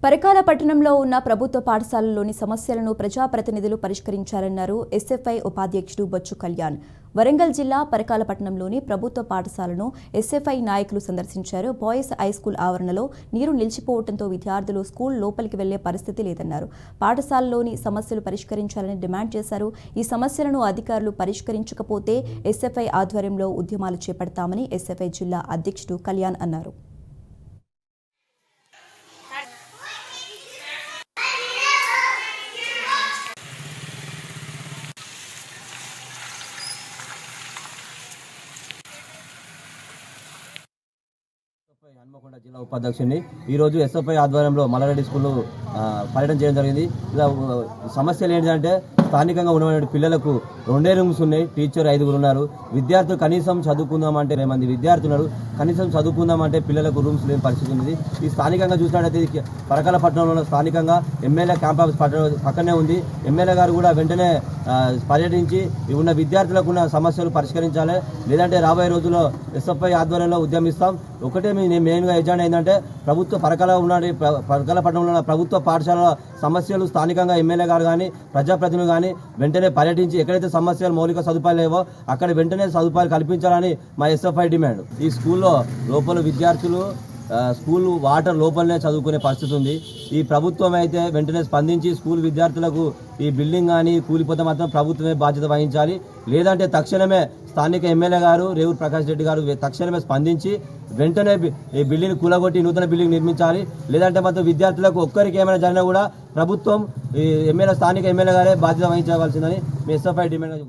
పరకాల పట్టణంలో ఉన్న ప్రభుత్వ పాఠశాలల్లోని సమస్యలను ప్రజాప్రతినిధులు పరిష్కరించాలన్నారు ఎస్ఎఫ్ఐ ఉపాధ్యక్షుడు బొచ్చు కళ్యాణ్. వరంగల్ జిల్లా పరకాల పట్టణంలోని ప్రభుత్వ పాఠశాలను ఎస్ఎఫ్ఐ నాయకులు సందర్శించారు. బాయ్స్ హైస్కూల్ ఆవరణలో నీరు నిలిచిపోవడంతో విద్యార్థులు స్కూల్ లోపలికి వెళ్లే పరిస్థితి లేదన్నారు. పాఠశాలలోని సమస్యలు పరిష్కరించాలని డిమాండ్ చేశారు. ఈ సమస్యలను అధికారులు పరిష్కరించకపోతే ఎస్ఎఫ్ఐ ఆధ్వర్యంలో ఉద్యమాలు చేపడతామని ఎస్ఎఫ్ఐ జిల్లా అధ్యక్షుడు కళ్యాణ్ అన్నారు. హన్మకొండ జిల్లా ఉపాధ్యక్షుడిని ఈరోజు ఎస్ఎఫ్ఐ ఆధ్వర్యంలో మల్లారెడ్డి స్కూల్లో పర్యటన చేయడం జరిగింది. ఇలా సమస్యలు ఏంటంటే స్థానికంగా ఉన్నటువంటి పిల్లలకు 2 రూమ్స్ ఉన్నాయి, టీచర్ 5 ఉన్నారు. విద్యార్థులు కనీసం చదువుకుందామంటే 2 మంది విద్యార్థులు ఉన్నారు. కనీసం చదువుకుందామంటే పిల్లలకు రూమ్స్ లేని పరిస్థితి ఉంది. ఈ స్థానికంగా చూసినట్టయితే పరకాల పట్టణంలో స్థానికంగా ఎమ్మెల్యే క్యాంప్ ఆఫీస్ పక్కనే ఉంది. ఎమ్మెల్యే గారు కూడా వెంటనే పర్యటించి ఉన్న విద్యార్థులకు ఉన్న సమస్యలు పరిష్కరించాలి, లేదంటే రాబోయే రోజుల్లో ఎస్ఎఫ్ఐ ఆధ్వర్యంలో ఉద్యమిస్తాం. ఒకటే మెయిన్గా ఎజెండా ఏంటంటే పరకాల పట్టణంలో ఉన్న ప్రభుత్వ పాఠశాల సమస్యలు స్థానికంగా ఎమ్మెల్యే గారు కానీ ప్రజాప్రతినిధులు కానీ వెంటనే పర్యటించి ఎక్కడైతే సమస్యలు మౌలిక సదుపాయాలు లేవో అక్కడ వెంటనే సదుపాయాలు కల్పించాలని మా ఎస్ఎఫ్ఐ డిమాండ్. ఈ స్కూల్లో లోపల విద్యార్థులు స్కూల్ వాటర్ లోపలనే చదువుకునే పరిస్థితి ఉంది. ఈ ప్రభుత్వం అయితే వెంటనే స్పందించి స్కూల్ విద్యార్థులకు ఈ బిల్డింగ్ కానీ కూలిపోతే మాత్రం ప్రభుత్వమే బాధ్యత వహించాలి, లేదంటే తక్షణమే స్థానిక ఎమ్మెల్యే గారు రేవూరు ప్రకాష్ రెడ్డి గారు తక్షణమే స్పందించి వెంటనే ఈ బిల్డింగ్ కూలగొట్టి నూతన బిల్డింగ్ నిర్మించాలి, లేదంటే మాత్రం విద్యార్థులకు ఒక్కరికి ఏమైనా జరిగినా కూడా ప్రభుత్వం స్థానిక ఎమ్మెల్యే గారే బాధ్యత వహించవలసిందని మీ ఎస్ఎఫ్ఐ డిమాండ్.